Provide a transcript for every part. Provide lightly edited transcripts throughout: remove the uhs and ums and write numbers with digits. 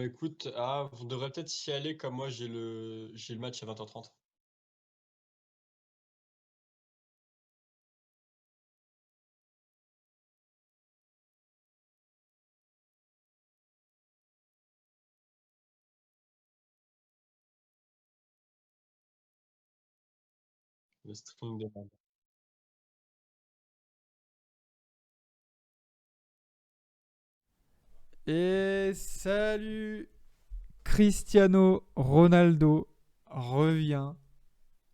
Écoute, vous devrez peut-être y aller comme moi j'ai le match à 20h30. Le stream de Mad. Et salut, Cristiano Ronaldo revient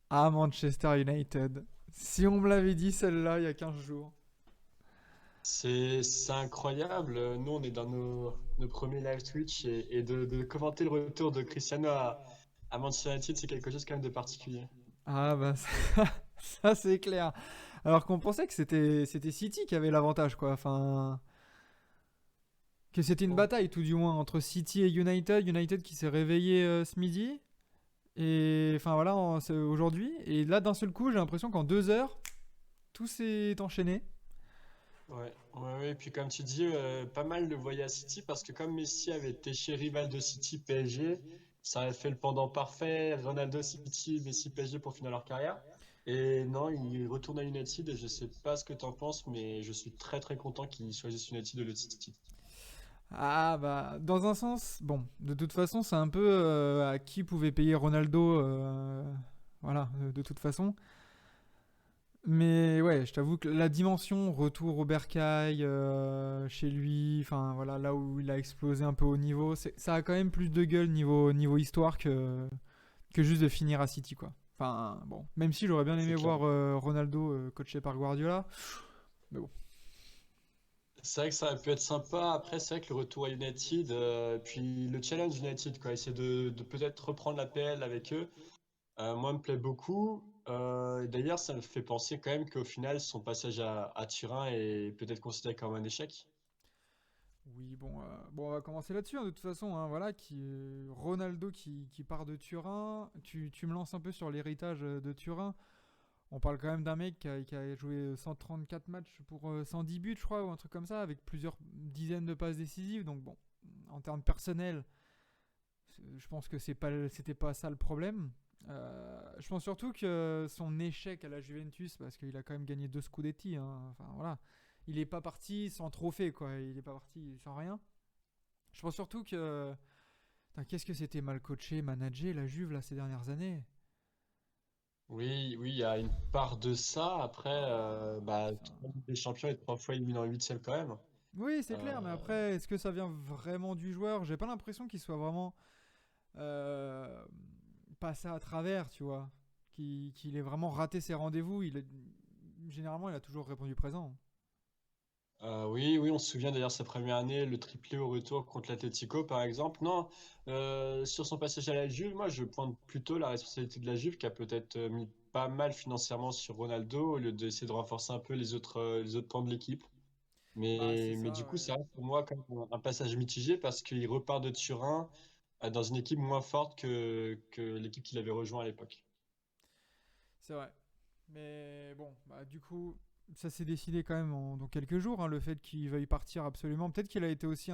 à Manchester United. Si on me l'avait dit celle-là il y a 15 jours. C'est incroyable. Nous, on est dans nos premiers live Twitch et de commenter le retour de Cristiano à Manchester United, c'est quelque chose quand même de particulier. Ah bah ça, c'est clair. Alors qu'on pensait que c'était City qui avait l'avantage quoi. Enfin que c'était une Oh. bataille tout du moins entre City et United. United qui s'est réveillé ce midi et enfin voilà c'est aujourd'hui. Et là d'un seul coup j'ai l'impression qu'en 2 heures tout s'est enchaîné. Ouais, ouais, ouais. Et puis comme tu dis, pas mal le voyaient à City parce que comme Messi avait été chez rival de City PSG, ça avait fait le pendant parfait. Ronaldo City, Messi PSG pour finir leur carrière. Et non, il retourne à United et je sais pas ce que t'en penses, mais je suis très très content qu'il choisisse United de le City. Ah bah dans un sens, bon, de toute façon c'est un peu à qui pouvait payer Ronaldo, voilà, de toute façon. Mais ouais, je t'avoue que la dimension retour au bercail chez lui, enfin voilà, là où il a explosé un peu au niveau, ça a quand même plus de gueule niveau histoire que juste de finir à City quoi. Enfin bon, même si j'aurais bien C'est aimé clair. voir Ronaldo coaché par Guardiola, mais bon. C'est vrai que ça aurait pu être sympa. Après, c'est vrai que le retour à United, puis le challenge United, quoi, essayer de peut-être reprendre la PL avec eux. Moi, me plaît beaucoup. Et d'ailleurs, ça me fait penser quand même qu'au final, son passage à Turin est peut-être considéré comme un échec. Oui, bon, on va commencer là-dessus, hein, de toute façon. Hein, voilà, Ronaldo qui part de Turin. Tu me lances un peu sur l'héritage de Turin. On parle quand même d'un mec qui a joué 134 matchs pour 110 buts, je crois, ou un truc comme ça, avec plusieurs dizaines de passes décisives. Donc bon, en termes personnels, je pense que c'était pas ça le problème. Je pense surtout que son échec à la Juventus, parce qu'il a quand même gagné 2 Scudetti, hein, enfin voilà, il est pas parti sans trophée, quoi. Il est pas parti sans rien. Je pense surtout que. Putain, qu'est-ce que c'était mal coaché, managé, la Juve, là, ces dernières années. Oui, oui, il y a une part de ça. Après, Oh, putain. 3 Ligue des Champions et 3 fois éliminé en huitième quand même. Oui, c'est clair, mais Euh, après, est-ce que ça vient vraiment du joueur? J'ai pas l'impression qu'il soit vraiment euh, passé à travers, tu vois. Qu'il ait vraiment raté ses rendez-vous. Généralement, il a toujours répondu présent. oui, oui, on se souvient d'ailleurs sa première année, le triplé au retour contre l'Atlético, par exemple. Non, sur son passage à la Juve, moi, je pointe plutôt la responsabilité de la Juve qui a peut-être mis pas mal financièrement sur Ronaldo au lieu d'essayer de renforcer un peu les autres pans de l'équipe. Bah, c'est Mais du ça, coup, ouais. ça reste pour moi quand même un passage mitigé parce qu'il repart de Turin dans une équipe moins forte que l'équipe qu'il avait rejoint à l'époque. C'est vrai. Mais bon, bah, du coup, ça s'est décidé quand même dans quelques jours, hein, le fait qu'il veuille partir absolument. Peut-être qu'il a été aussi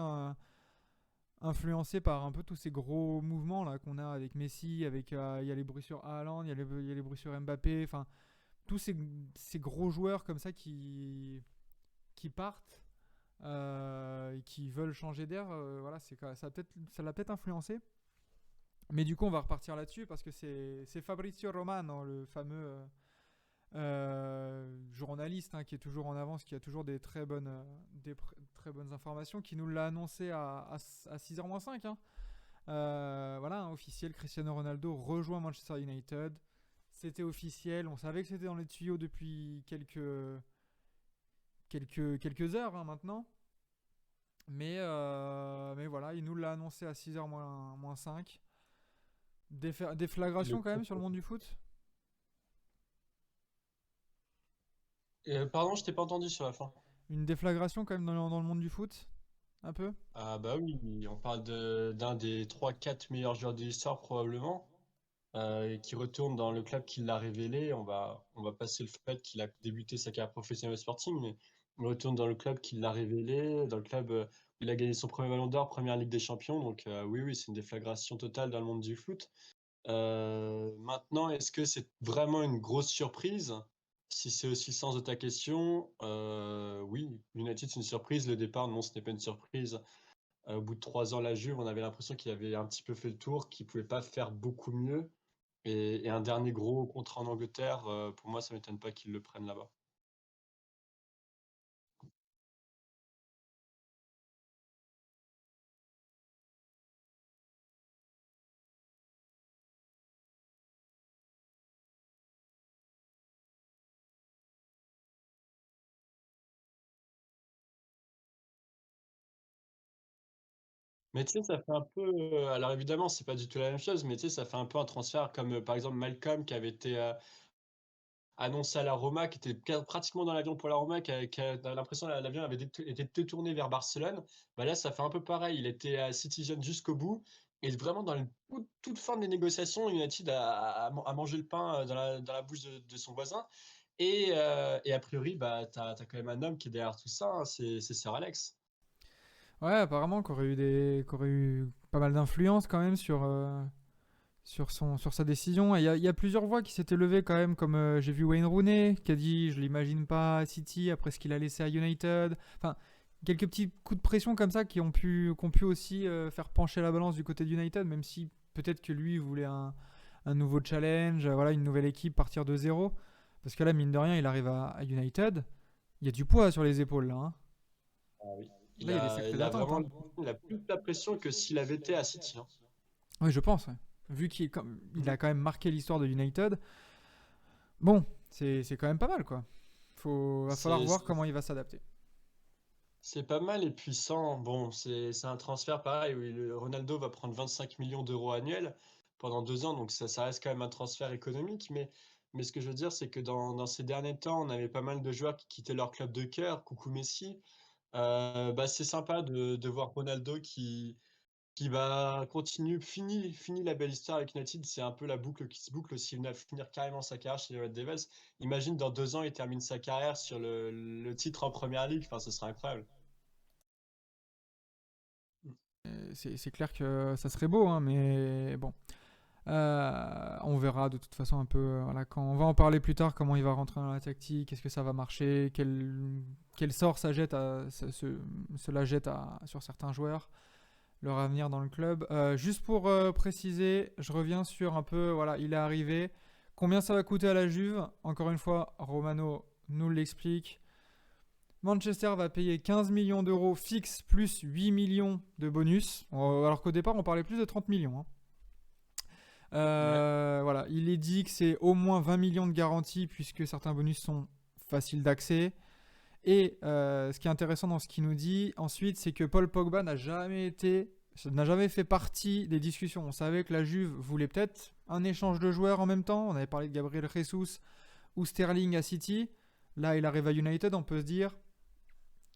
influencé par un peu tous ces gros mouvements là qu'on a avec Messi, avec il y a les bruits sur Haaland, il y a les bruits sur Mbappé, enfin tous ces gros joueurs comme ça qui partent et qui veulent changer d'air, voilà, ça l'a peut-être influencé. Mais du coup, on va repartir là-dessus parce que c'est Fabrizio Romano, le fameux journaliste qui est toujours en avance, qui a toujours très bonnes informations, qui nous l'a annoncé à 6h-5. Voilà, officiel, Cristiano Ronaldo rejoint Manchester United. C'était officiel, on savait que c'était dans les tuyaux depuis quelques heures maintenant. Mais voilà, il nous l'a annoncé à 6h-5. Le Déflagration quand même coup- sur le monde du foot. Pardon, je t'ai pas entendu sur la fin. Une déflagration quand même dans le monde du foot. Un peu. Ah bah oui, on parle d'un des 3 4 meilleurs joueurs de l'histoire probablement, et qui retourne dans le club qui l'a révélé. On va passer le fait qu'il a débuté sa carrière professionnelle au Sporting, Il retourne dans le club qui l'a révélé, dans le club où il a gagné son premier Ballon d'Or, première Ligue des Champions. Donc oui, oui, c'est une déflagration totale dans le monde du foot. Maintenant, est-ce que c'est vraiment une grosse surprise? Si c'est aussi le sens de ta question, oui, United, c'est une surprise. Le départ, non, ce n'est pas une surprise. Au bout de 3 ans, la Juve, on avait l'impression qu'il avait un petit peu fait le tour, qu'il pouvait pas faire beaucoup mieux. Et un dernier gros contrat en Angleterre, pour moi, ça m'étonne pas qu'ils le prennent là-bas. Mais tu sais, ça fait un peu. Alors évidemment, c'est pas du tout la même chose, mais tu sais, ça fait un peu un transfert comme par exemple Malcolm qui avait été annoncé à la Roma, qui était pratiquement dans l'avion pour la Roma, a l'impression que l'avion avait été détourné vers Barcelone. Bah là, ça fait un peu pareil. Il était à Citizen jusqu'au bout. Et vraiment, dans la toute fin des négociations, United a mangé le pain dans la bouche de son voisin. Et a priori, bah, t'as quand même un homme qui est derrière tout ça, hein, c'est Sir Alex. Ouais, apparemment, qu'aurait eu pas mal d'influence quand même sur sa décision. Et il y a plusieurs voix qui s'étaient levées quand même, comme j'ai vu Wayne Rooney qui a dit je l'imagine pas à City après ce qu'il a laissé à United. Enfin, quelques petits coups de pression comme ça qui ont pu aussi faire pencher la balance du côté de United, même si peut-être que lui voulait un nouveau challenge, voilà, une nouvelle équipe, partir de zéro. Parce que là, mine de rien, il arrive à United. Il y a du poids sur les épaules là, hein. Ah oui. Là, il y a des sacrées Il a attentes, vraiment hein. il a plus de la pression que s'il avait été à City, hein. Oui, je pense, ouais. Vu il a quand même marqué l'histoire de United. Bon, c'est quand même pas mal, quoi. Va falloir C'est voir comment il va s'adapter. c'est pas mal et puissant. Bon, c'est un transfert pareil. Oui, Ronaldo va prendre 25 millions d'euros annuels pendant 2 ans, donc ça reste quand même un transfert économique. Mais ce que je veux dire, c'est que dans ces derniers temps, on avait pas mal de joueurs qui quittaient leur club de cœur. Coucou Messi. Bah, c'est sympa de voir Ronaldo qui va continuer, fini la belle histoire avec United. C'est un peu la boucle qui se boucle aussi. Il va finir carrément sa carrière chez les Red Devils. Imagine dans 2 ans, il termine sa carrière sur le titre en première ligue. Enfin, ce serait incroyable. C'est clair que ça serait beau, hein, mais bon. On verra de toute façon un peu. Voilà, quand on va en parler plus tard, comment il va rentrer dans la tactique, est-ce que ça va marcher, quel sort cela jette sur certains joueurs, leur avenir dans le club. Juste pour préciser, je reviens sur un peu, voilà, il est arrivé. Combien ça va coûter à la Juve? Encore une fois, Romano nous l'explique. Manchester va payer 15 millions d'euros fixe plus 8 millions de bonus, alors qu'au départ on parlait plus de 30 millions, hein. Ouais. Voilà, il est dit que c'est au moins 20 millions de garantie puisque certains bonus sont faciles d'accès. Et ce qui est intéressant dans ce qu'il nous dit ensuite, c'est que Paul Pogba n'a jamais fait partie des discussions. On savait que la Juve voulait peut-être un échange de joueurs en même temps. On avait parlé de Gabriel Jesus ou Sterling à City. Là, il arrive à United, on peut se dire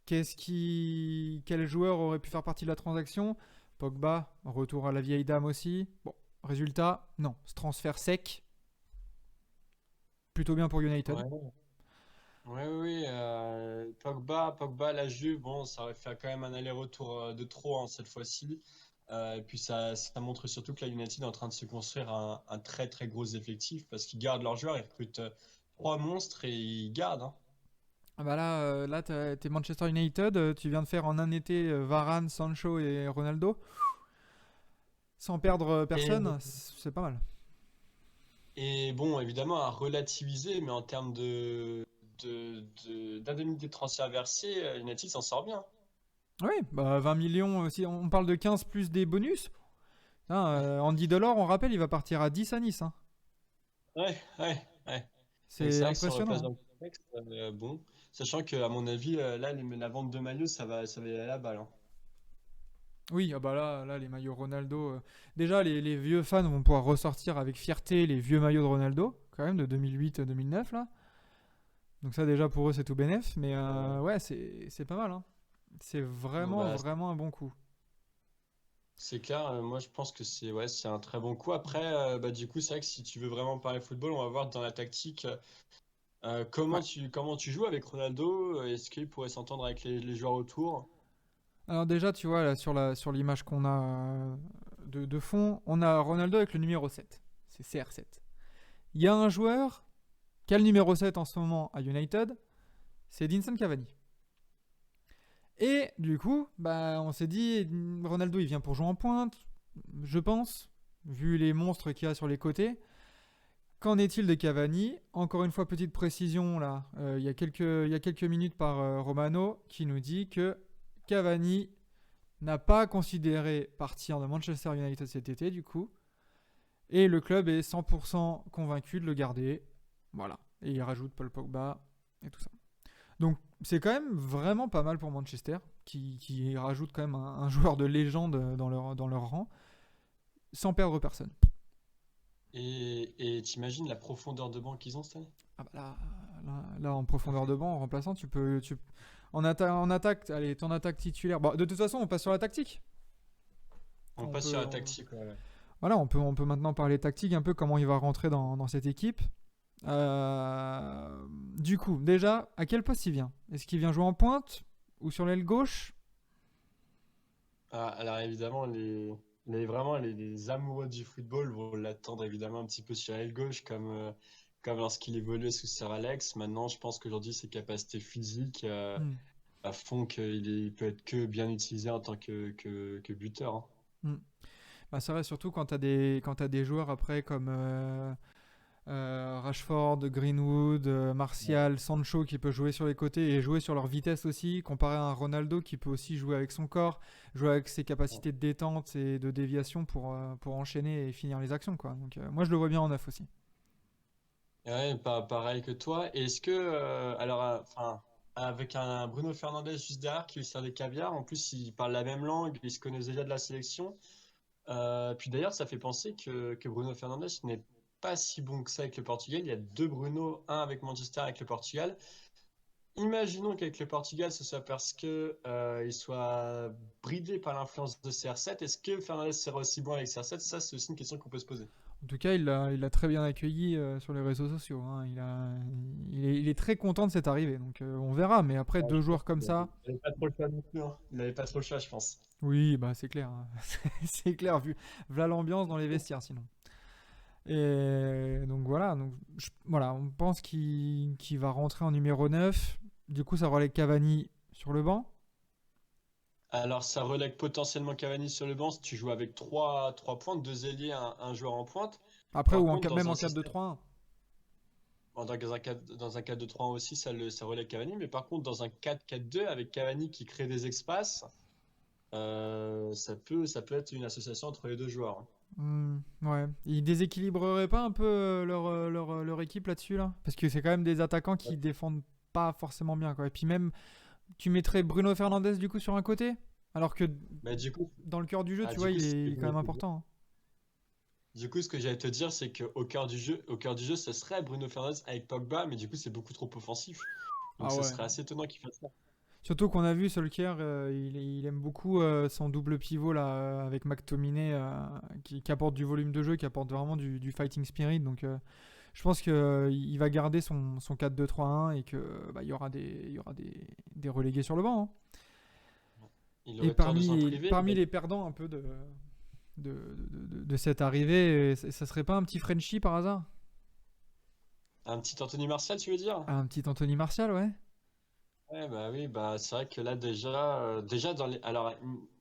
quel joueur aurait pu faire partie de la transaction. Pogba, retour à la vieille dame aussi. Bon, résultat, non. Ce transfert sec, plutôt bien pour United. Ouais. Ouais, oui, oui, Pogba, la Juve, bon, ça aurait fait quand même un aller-retour de trop, hein, cette fois-ci. Et puis ça montre surtout que la United est en train de se construire un très très gros effectif parce qu'ils gardent leurs joueurs, ils recrutent trois monstres et ils gardent, hein. Ah bah là, t'es Manchester United, tu viens de faire en un été Varane, Sancho et Ronaldo, sans perdre Et, personne, c'est pas mal. et bon, évidemment, à relativiser, mais en termes d'indemnité de transfert versée, United s'en sort bien. Oui, bah 20 millions, si on parle de 15 plus des bonus. Hein, Andy Delors, on rappelle, il va partir à 10 à Nice, hein. Ouais, ouais, ouais. Donc C'est c'est vrai que ça replace impressionnant, dans hein. le contexte, bon, sachant que à mon avis, là, la vente de maillots, ça va y aller à la balle, hein. Oui, ah bah là, les maillots Ronaldo. Déjà, les vieux fans vont pouvoir ressortir avec fierté les vieux maillots de Ronaldo, quand même, de 2008-2009, là. Donc ça, déjà, pour eux, c'est tout bénef. Mais Euh, ouais, c'est pas mal, hein. C'est bon, vraiment, bah, vraiment un bon coup. c'est clair, moi je pense que c'est un très bon coup. Après, bah, du coup, c'est vrai que si tu veux vraiment parler football, on va voir dans la tactique. Ouais. Comment tu joues avec Ronaldo? Est-ce qu'il pourrait s'entendre avec les joueurs autour? Alors déjà, tu vois, là, sur l'image qu'on a de fond, on a Ronaldo avec le numéro 7. C'est CR7. Il y a un joueur qui a le numéro 7 en ce moment à United, c'est Edinson Cavani. Et du coup, bah, on s'est dit, Ronaldo, il vient pour jouer en pointe, je pense, vu les monstres qu'il y a sur les côtés. Qu'en est-il de Cavani? Encore une fois, petite précision là, il y a quelques minutes par Romano qui nous dit que Cavani n'a pas considéré partir de Manchester United cet été du coup, et le club est 100% convaincu de le garder. Voilà. Et il rajoute Paul Pogba et tout ça. Donc c'est quand même vraiment pas mal pour Manchester, qui rajoute quand même un joueur de légende dans leur rang, sans perdre personne. Et t'imagines la profondeur de banc qu'ils ont cette année? Ah bah là, en profondeur de banc, en remplaçant, en attaque, allez, ton attaque titulaire. Bon, de toute façon, on passe sur la tactique. On On passe sur peut, la tactique. Ouais. voilà, on peut maintenant parler tactique, un peu comment il va rentrer dans cette équipe. Du coup, déjà, à quel poste il vient? Est-ce qu'il vient jouer en pointe ou sur l'aile gauche? Ah, alors évidemment, vraiment les amoureux du football vont l'attendre évidemment un petit peu sur l'aile gauche, comme lorsqu'il évoluait sous Sir Alex. Maintenant, je pense qu'aujourd'hui, ses capacités physiques Hmm, font il peut être que bien utilisé en tant que buteur, hein. hmm. Bah, c'est vrai, surtout quand t'as des joueurs après comme Rashford, Greenwood, Ouais. Martial, Sancho qui peut jouer sur les côtés et jouer sur leur vitesse aussi, comparé à un Ronaldo qui peut aussi jouer avec son corps, jouer avec ses capacités de détente et de déviation pour enchaîner et finir les actions, quoi. Donc moi je le vois bien en neuf aussi. Ouais, pareil que toi. Est-ce que, enfin, avec un Bruno Fernandes juste derrière qui lui sert des caviars, en plus, ils parlent la même langue, ils se connaissent déjà de la sélection. Puis d'ailleurs, ça fait penser que Bruno Fernandes n'est pas si bon que ça avec le Portugal. Il y a deux Bruno, un avec Manchester, avec le Portugal. Imaginons qu'avec le Portugal, ce soit parce que il soit bridé par l'influence de CR7. Est-ce que Fernandes sera aussi bon avec CR7? Ça, c'est aussi une question qu'on peut se poser. En tout cas, il l'a très bien accueilli sur les réseaux sociaux, hein. Il est très content de cette arrivée. Donc on verra. Mais après Ouais, deux je pense joueurs comme qu'il ça, n'avait pas trop le choix non plus, hein. Il n'avait pas trop le choix, je pense. oui, bah c'est clair, hein. C'est clair vu voilà l'ambiance dans les vestiaires sinon. Et donc voilà, voilà, on pense qu'il va rentrer en numéro 9. Du coup, ça relève Cavani sur le banc. Alors, ça relègue potentiellement Cavani sur le banc si tu joues avec trois pointes, deux ailiers, un joueur en pointe. Après, Par contre, même dans en un système, 4-2-3-1. dans un 4-2-3 aussi, ça relègue Cavani. Mais par contre, dans un 4-4-2, avec Cavani qui crée des espaces, ça peut être une association entre les deux joueurs, hein. Ouais. Ils déséquilibreraient pas un peu leur équipe là-dessus, là? Parce que c'est quand même des attaquants Ouais. qui défendent pas forcément bien, quoi. Et puis même, tu mettrais Bruno Fernandes du coup sur un côté? Alors que Mais dans le cœur du jeu, tu du vois, coup, il ce que est quand j'allais même te dire, important, hein. ce que j'allais te dire, c'est au cœur du jeu, ce serait Bruno Fernandes avec Pogba, mais du coup, c'est beaucoup trop offensif. Donc, Ah ce ouais. serait assez étonnant qu'il fasse ça. Surtout qu'on a vu Solskjaer, il aime beaucoup son double pivot là, avec McTominay qui apporte du volume de jeu, qui apporte vraiment du fighting spirit. Donc je pense qu'il va garder son 4-2-3-1 et que bah, il y aura des relégués sur le banc, hein. Il Et aurait tort de s'en priver. parmi les perdants un peu de cette arrivée, ça serait pas un petit Frenchie par hasard? Un petit Anthony Martial, tu veux dire? Un petit Anthony Martial, ouais. Ouais, bah oui, bah c'est vrai que là déjà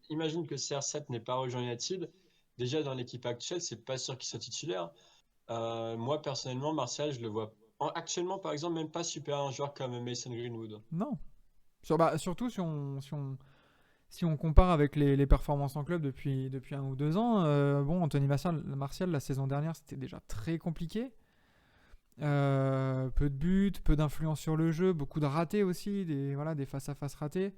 imagine que CR7 n'est pas rejoint United. Déjà dans l'équipe actuelle, c'est pas sûr qu'il soit titulaire. Moi personnellement, Martial, je le vois actuellement par exemple même pas super à un joueur comme Mason Greenwood. Non. Surtout si on compare avec les performances en club depuis un ou deux ans, bon, Anthony Martial, la saison dernière, c'était déjà très compliqué. Peu de buts, peu d'influence sur le jeu, beaucoup de ratés aussi, voilà, des face-à-face ratés.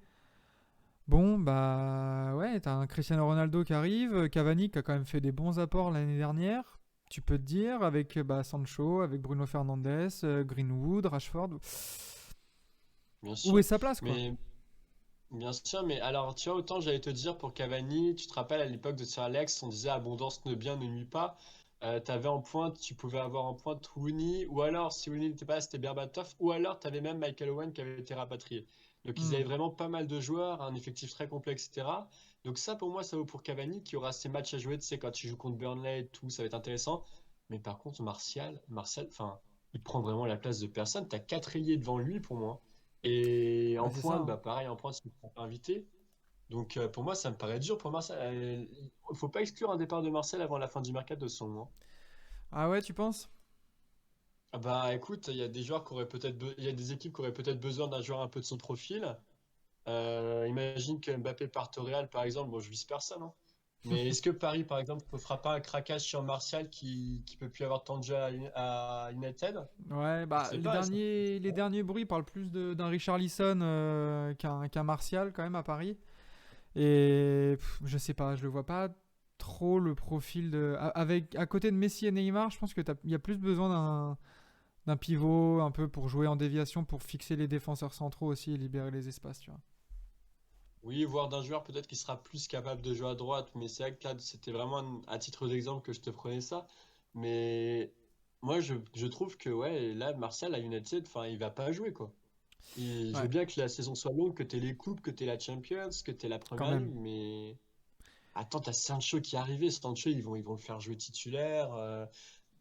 Bon, bah ouais, t'as un Cristiano Ronaldo qui arrive, Cavani qui a quand même fait des bons apports l'année dernière, tu peux te dire, avec bah, Sancho, avec Bruno Fernandes, Greenwood, Rashford. Bien Où est sûr, sa place, quoi? mais bien sûr, mais alors tu vois autant j'allais te dire pour Cavani, tu te rappelles à l'époque de Sir Alex, on disait abondance ne bien ne nuit pas. t'avais en pointe, tu pouvais avoir en pointe Rooney, ou alors, si Rooney n'était pas là, c'était Berbatov, ou alors t'avais même Michael Owen qui avait été rapatrié. Donc ils avaient Hmm. vraiment pas mal de joueurs, un effectif très complexe, etc. Donc ça, pour moi, ça vaut pour Cavani, qui aura ses matchs à jouer, tu sais, quand tu joues contre Burnley et tout, ça va être intéressant. Mais par contre, Martial, enfin, il prend vraiment la place de personne. T'as quatre ailiers devant lui, pour moi. Et Bah, en c'est ça, pointe, hein. bah pareil, en pointe, il ne sera pas invité. Donc pour moi, ça me paraît dur pour Marseille. Il faut pas exclure un départ de Marseille avant la fin du mercato, selon moi. Ah ouais, tu penses? Ah bah écoute, il y a des joueurs qui auraient il y a des équipes qui auraient peut-être besoin d'un joueur un peu de son profil. Imagine que Mbappé parte au Real, par exemple. Bon, je vise personne, hein. Mais est-ce que Paris, par exemple, ne fera pas un craquage sur Martial qui peut plus avoir tant de jeu à United? Ouais, Je bah sais pas. les derniers bruits parlent plus d'un Richarlison qu'un Martial quand même à Paris. Et je sais pas, je le vois pas trop le profil de. Avec, à côté de Messi et Neymar, je pense qu'il y a plus besoin d'un pivot un peu pour jouer en déviation, pour fixer les défenseurs centraux aussi et libérer les espaces, tu vois. Oui, voire d'un joueur peut-être qui sera plus capable de jouer à droite, mais c'est vrai que là, c'était vraiment à titre d'exemple que je te prenais ça. Mais moi, je trouve que ouais, là, Martial à United, enfin, il va pas jouer quoi. Je veux Ouais, bien que la saison soit longue, que t'aies les coupes, que t'aies la Champions, que t'aies la quand Première même. Ligue, mais attends, t'as Sancho qui est arrivé. Sancho, ils vont le faire jouer titulaire.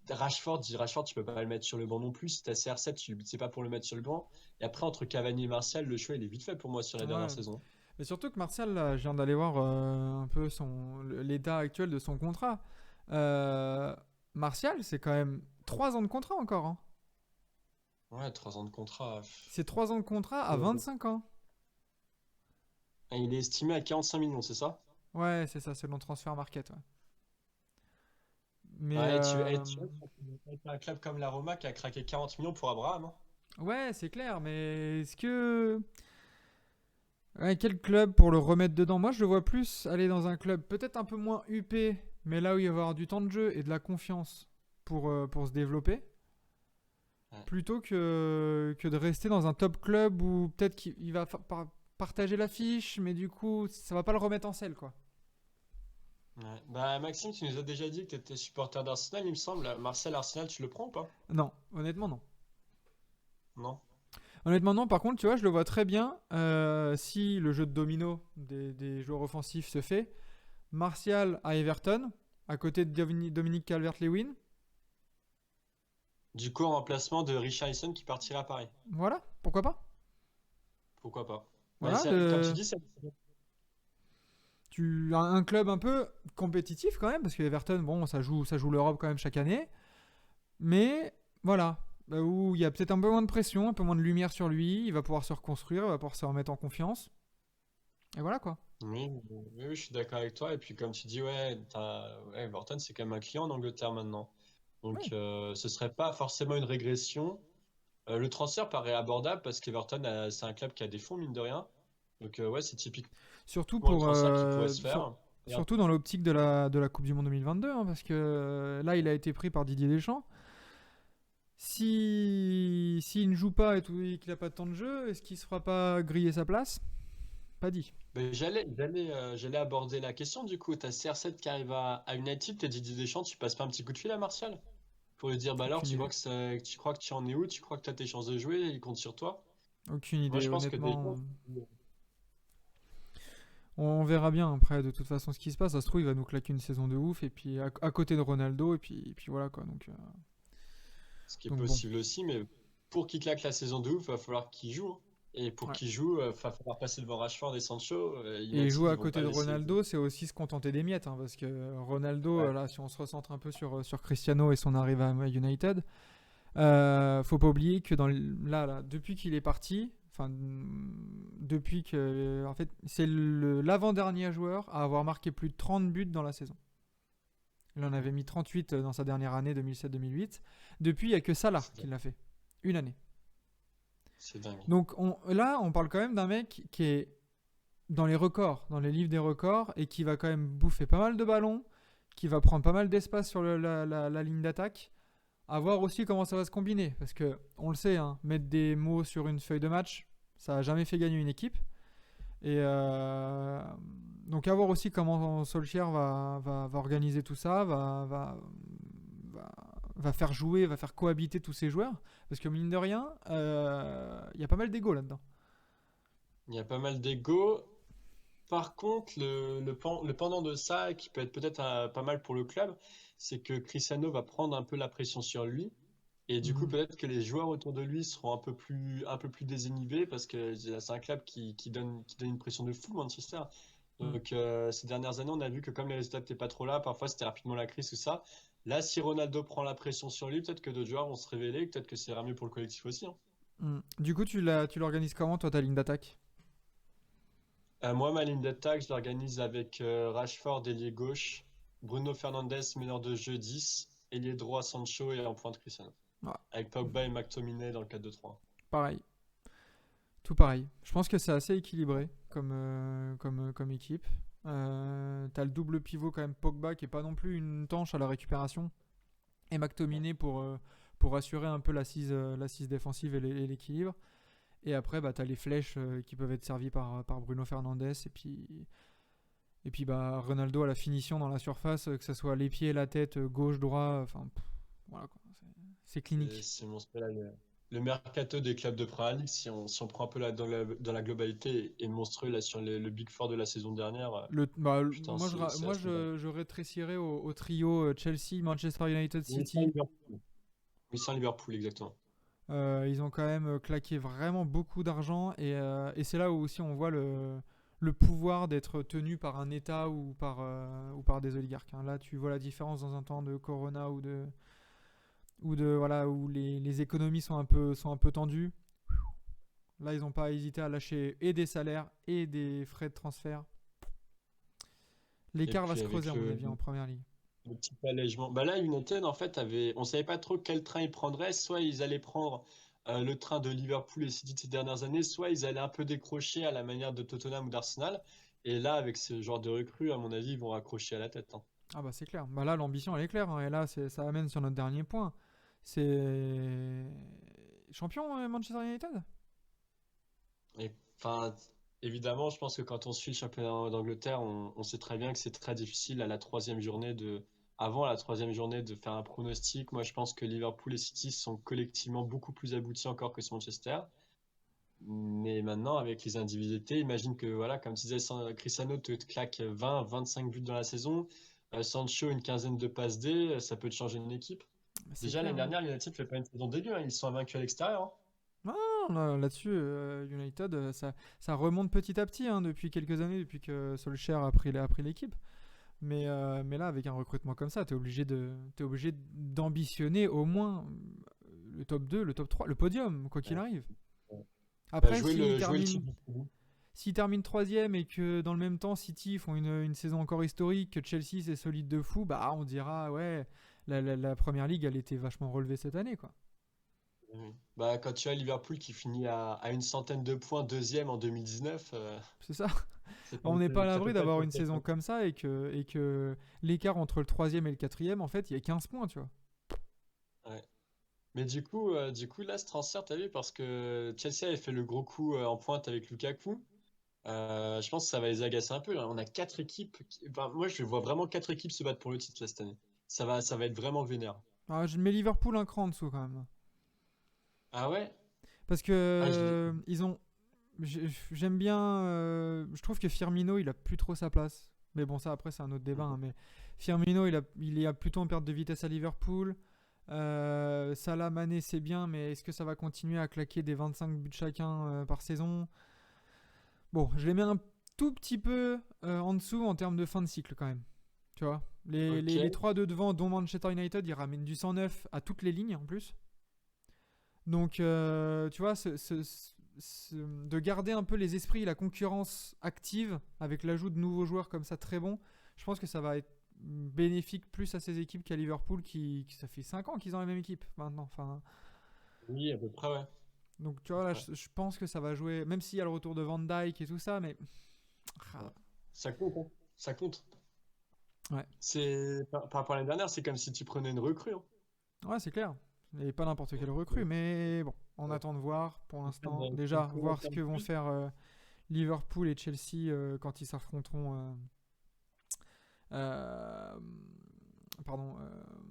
Rashford, tu peux pas le mettre sur le banc non plus. Si t'as CR7, c'est pas pour le mettre sur le banc. Et après, entre Cavani et Martial, le choix, il est vite fait pour moi sur la dernière Ouais. saison. Mais surtout que Martial, là, je viens d'aller voir un peu l'état actuel de son contrat. Euh, Martial, c'est quand même 3 ans de contrat encore, hein. Ouais, 3 ans de contrat. C'est 3 ans de contrat à Ouais. 25 ans. Et il est estimé à 45 millions, c'est ça? Ouais, c'est ça, selon Transfer Market. Ouais. Mais Ouais, tu vois, avec un club comme la Roma qui a craqué 40 millions pour Abraham, hein. ouais, c'est clair. Mais est-ce que ouais, quel club pour le remettre dedans? Moi, je le vois plus aller dans un club peut-être un peu moins huppé, mais là où il va y avoir du temps de jeu et de la confiance pour se développer, Ouais. plutôt que de rester dans un top club où peut-être qu'il va partager l'affiche, mais du coup, ça va pas le remettre en selle, quoi. Ouais. Bah, Maxime, tu nous as déjà dit que tu étais supporter d'Arsenal, il me semble. Marcel Arsenal, tu le prends ou pas? Non, honnêtement, non. Non. Honnêtement, non. Par contre, tu vois, je le vois très bien si le jeu de domino des joueurs offensifs se fait. Martial à Everton, à côté de Dominique Calvert-Lewin. Du coup, en remplacement de Richarlison qui partira à Paris. Voilà, pourquoi pas? Pourquoi pas? Mais Voilà, comme tu dis, tu as un club un peu compétitif quand même, parce que Everton, bon, ça joue l'Europe quand même chaque année. Mais voilà, où il y a peut-être un peu moins de pression, un peu moins de lumière sur lui. Il va pouvoir se reconstruire, il va pouvoir se remettre en confiance. Et voilà quoi. oui, oui, je suis d'accord avec toi. Et puis, comme tu dis, ouais, Everton, c'est quand même un client en Angleterre maintenant. Donc, Oui. ce serait pas forcément une régression. Le transfert paraît abordable parce qu'Everton, c'est un club qui a des fonds, mine de rien. Donc, ouais, c'est typiquement Surtout le transfert qui pourrait se faire. Et surtout dans l'optique de la Coupe du Monde 2022, hein, parce que là, il a été pris par Didier Deschamps. Si s'il ne joue pas et tout et qu'il n'a pas de temps de jeu, est-ce qu'il se fera pas griller sa place? Pas dit. ben, j'allais aborder la question du coup. T'as CR7 qui arrive à United, t'es Didier Deschamps, tu passes pas un petit coup de fil à Martial pour lui dire, bah alors, Aucune tu vois idée. tu crois que tu en es où? Tu crois que t'as tes chances de jouer? Il compte sur toi? Aucune Moi, idée, je pense que honnêtement. Deschamps. On verra bien après, de toute façon, ce qui se passe. Ça se trouve, il va nous claquer une saison de ouf, et puis à côté de Ronaldo, et puis voilà quoi. Ce qui est Donc bon. possible aussi, mais pour qu'il claque la saison de ouf, il va falloir qu'il joue, hein. Et pour Ouais. qu'il joue, il va falloir passer devant Rashford et Sancho. Et United, jouer à ils vont côté pas de laisser. Ronaldo, c'est aussi se contenter des miettes, hein, parce que Ronaldo, Ouais. là, si on se recentre un peu sur Cristiano et son arrivée à United, faut pas oublier que là, depuis qu'il est parti, enfin, depuis que, en fait, c'est l'avant-dernier joueur à avoir marqué plus de 30 buts dans la saison. Il en avait mis 38 dans sa dernière année 2007-2008. Depuis, il n'y a que Salah C'est qui dingue. l'a fait. Une année. C'est dingue. Donc là, on parle quand même d'un mec qui est dans les records, dans les livres des records, et qui va quand même bouffer pas mal de ballons, qui va prendre pas mal d'espace sur la ligne d'attaque. À voir aussi comment ça va se combiner, parce que on le sait, hein, mettre des mots sur une feuille de match, ça a jamais fait gagner une équipe. Et donc à voir aussi comment Solskjaer va organiser tout ça, va va faire jouer, va faire cohabiter tous ces joueurs. Parce que mine de rien, il y a pas mal d'ego là-dedans. Il y a pas mal d'ego. Par contre, le pendant de ça, qui peut être peut-être pas mal pour le club, c'est que Cristiano va prendre un peu la pression sur lui. Et du coup, Mhm. peut-être que les joueurs autour de lui seront un peu plus désinhibés parce que c'est un club qui donne une pression de fou, Manchester. Mhm. Donc, ces dernières années, on a vu que comme les résultats n'étaient pas trop là, parfois c'était rapidement la crise, tout ça. Là, si Ronaldo prend la pression sur lui, peut-être que d'autres joueurs vont se révéler, peut-être que ça ira mieux pour le collectif aussi, hein. Mhm. Du coup, tu l'organises comment, toi, ta ligne d'attaque? Moi, ma ligne d'attaque, je l'organise avec Rashford, ailier gauche, Bruno Fernandes, meneur de jeu 10, ailier droit Sancho et en pointe Cristiano. Ouais, Avec Pogba et McTominay dans le 4-2-3. pareil. Tout pareil. Je pense que c'est assez équilibré comme équipe. T'as le double pivot quand même Pogba qui est pas non plus une tanche à la récupération et McTominay pour assurer un peu l'assise défensive et l'équilibre. Et après, bah, t'as les flèches qui peuvent être servies par Bruno Fernandes et puis bah, Ronaldo à la finition dans la surface, que ce soit les pieds, la tête, gauche, droit, enfin voilà quoi. C'est clinique. C'est monstrueux là, le mercato des clubs de Premier League, si on prend un peu dans la globalité, est monstrueux là sur le Big Four de la saison dernière. Putain, Moi, assez dingue. je rétrécirais au trio Chelsea, Manchester United, Oui, sans City. Liverpool. Oui, sans Liverpool, exactement. Ils ont quand même claqué vraiment beaucoup d'argent et c'est là où aussi on voit le pouvoir d'être tenu par un État ou par des oligarques, hein. Là, tu vois la différence dans un temps de Corona voilà, où les économies sont un peu tendues. Là, ils n'ont pas hésité à lâcher et des salaires et des frais de transfert. Et L'écart va puis se creuser, avec à mon avis, en première ligue. le petit allègement. Bah là, United, en fait, on savait pas trop quel train ils prendraient. Soit ils allaient prendre le train de Liverpool et City de ces dernières années, soit ils allaient un peu décrocher à la manière de Tottenham ou d'Arsenal. Et là, avec ce genre de recrues, à mon avis, ils vont raccrocher à la tête, hein. Ah bah c'est clair. Bah là, l'ambition, elle est claire, hein. Et là, ça amène sur notre dernier point. C'est champion Manchester United. Et enfin, évidemment, je pense que quand on suit le championnat d'Angleterre, on sait très bien que c'est très difficile avant la troisième journée de faire un pronostic. Moi, je pense que Liverpool et City sont collectivement beaucoup plus aboutis encore que ce Manchester. Mais maintenant, avec les individualités, imagine que, voilà, comme tu disais, Cristiano te claque 20, 25 buts dans la saison, Sancho une quinzaine de passes D, ça peut te changer une équipe. Bah, c'est Déjà, clair, l'année hein. dernière, United fait pas une saison dégueu, hein. Ils sont invaincus à l'extérieur, hein. Non, là-dessus, United, ça remonte petit à petit, hein, depuis quelques années, depuis que Solskjaer a pris l'équipe. Mais là, avec un recrutement comme ça, t'es obligé d'ambitionner au moins le top 2, le top 3, le podium, quoi qu'il Ouais. arrive. Ouais. Bah, Après, jouer le titre. s'il termine troisième et que dans le même temps, City font une saison encore historique, que Chelsea c'est solide de fou, bah on dira, ouais, la première ligue, elle était vachement relevée cette année, quoi. Oui. Bah, quand tu as Liverpool qui finit à une centaine de points deuxième en 2019, C'est ça. c'est pas, On n'est pas à ça l'abri peut pas être d'avoir une facile, saison hein. comme ça et que l'écart entre le troisième et le quatrième, en fait, il y a 15 points, tu vois. Ouais. Mais du coup, là, ce transfert, t'as vu, parce que Chelsea avait fait le gros coup en pointe avec Lukaku. Je pense que ça va les agacer un peu, hein. On a quatre équipes. Enfin, moi, je vois vraiment quatre équipes se battre pour le titre là, cette année. Ça va être vraiment vénère. Ah, je mets Liverpool un cran en dessous quand même. Ah ouais? Parce que Ah, je l'ai. ils ont. J'aime bien. Je trouve que Firmino, il a plus trop sa place. Mais bon, ça après, c'est un autre débat, hein. Mais Firmino, il est plutôt en perte de vitesse à Liverpool. Salah, Mané, c'est bien, mais est-ce que ça va continuer à claquer des 25 buts chacun par saison? Bon, je les mets un tout petit peu en dessous en termes de fin de cycle quand même. Tu vois, les Ok. 3 de devant, dont Manchester United, ils ramènent du 109 à toutes les lignes en plus. Donc, tu vois, de garder un peu les esprits et la concurrence active avec l'ajout de nouveaux joueurs comme ça très bons, je pense que ça va être bénéfique plus à ces équipes qu'à Liverpool qui ça fait 5 ans qu'ils ont la même équipe maintenant. Enfin, Oui, à peu près, ouais. donc, tu vois, là, Ouais. je pense que ça va jouer, même s'il y a le retour de Van Dyke et tout ça, mais. Ouais. Ah, Ça compte, hein. Ça compte. ouais, Par rapport à l'année dernière, c'est comme si tu prenais une recrue, hein. ouais, c'est clair. Et pas n'importe quelle recrue, Ouais. mais bon, on Ouais. attend de voir pour l'instant. Une Déjà, première voir ce que vont qualif. faire Liverpool et Chelsea quand ils s'affronteront euh, pardon,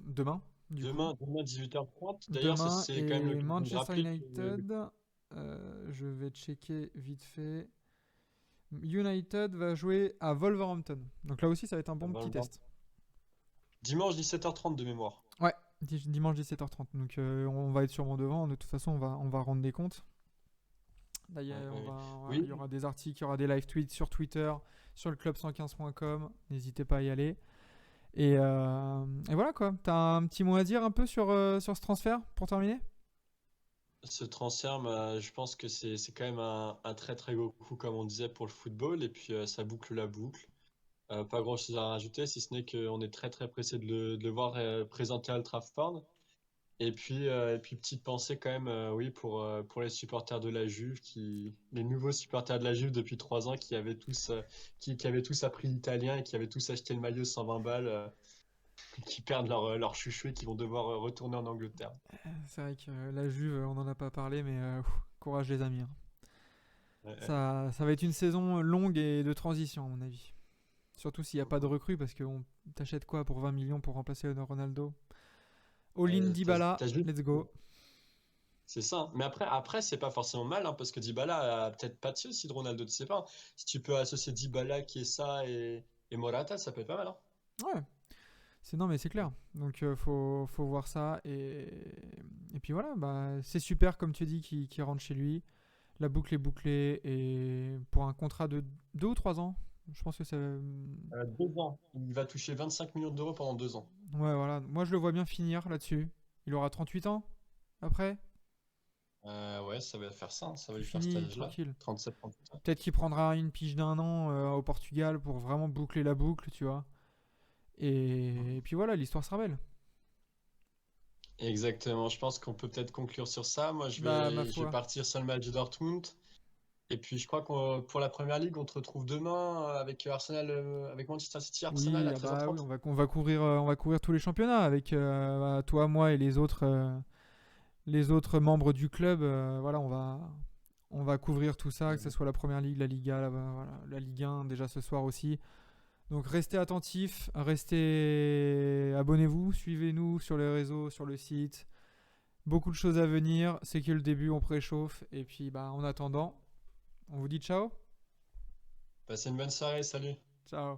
demain. du coup. Demain 18h30. D'ailleurs, ça Demain, c'est quand même et l'occasion de Manchester rappeler que United, je vais checker vite fait. United va jouer à Wolverhampton. Donc là aussi, ça va être un bon petit test. dimanche 17h30 de mémoire. Ouais, dimanche 17h30. Donc on va être sûrement devant. De toute façon, on va rendre des comptes. D'ailleurs, il y Oui, aura des articles, il y aura des live tweets sur Twitter, sur le club115.com. N'hésitez pas à y aller. Et voilà quoi. T'as un petit mot à dire un peu sur ce transfert pour terminer? ce transfert, je pense que c'est quand même un très très gros coup, comme on disait, pour le football. Et puis, ça boucle la boucle. Pas grand-chose à rajouter, si ce n'est qu'on est très très pressé de le voir présenter à Old Trafford. Et puis petite pensée quand même, oui, pour les supporters de la Juve, les nouveaux supporters de la Juve depuis 3 ans qui avaient tous appris l'italien et qui avaient tous acheté le maillot 120 balles, qui perdent leur chouchou et qui vont devoir retourner en Angleterre. C'est vrai que la Juve, on n'en a pas parlé, mais courage les amis, hein. Ouais, ouais. Ça va être une saison longue et de transition à mon avis. Surtout s'il n'y a pas de recrue parce que t'achètes quoi pour 20 millions pour remplacer Ronaldo? All-in Dybala, T'as juste- let's go. C'est ça. Mais après c'est pas forcément mal, hein, parce que Dybala a peut-être pâti aussi de Ronaldo, tu sais pas. Si tu peux associer Dybala, Chiesa et Morata, ça peut être pas mal, hein. Ouais, non mais c'est clair. Donc faut voir ça et puis voilà, bah c'est super comme tu dis qu'il rentre chez lui. La boucle est bouclée et pour un contrat de 2 ou 3 ans, je pense que ça. 2 ans. Il va toucher 25 millions d'euros pendant 2 ans. Ouais voilà, moi je le vois bien finir là-dessus. Il aura 38 ans après. Ouais, ça va faire ça, hein, ça va Puis lui faire cet fini, âge-là. tranquille. 37-38 ans. Peut-être qu'il prendra une pige d'1 an au Portugal pour vraiment boucler la boucle, tu vois. Et puis voilà, l'histoire sera belle. Exactement, je pense qu'on peut peut-être conclure sur ça. Moi, Bah ma je vais foi. partir sur le match de Dortmund. Et puis, je crois que pour la Première Ligue, on te retrouve demain avec Arsenal, avec Manchester City Arsenal Oui, à ah bah oui, 13h30. on va couvrir tous les championnats avec bah, toi, moi et les autres membres du club. Voilà, on va couvrir tout ça, que ce soit la Première Ligue, la Liga, voilà, la Ligue 1 déjà ce soir aussi. Donc restez attentifs, abonnez-vous, suivez-nous sur les réseaux, sur le site. Beaucoup de choses à venir, c'est que le début, on préchauffe. Et puis bah, en attendant, on vous dit ciao. Passez une bonne soirée, salut. Ciao.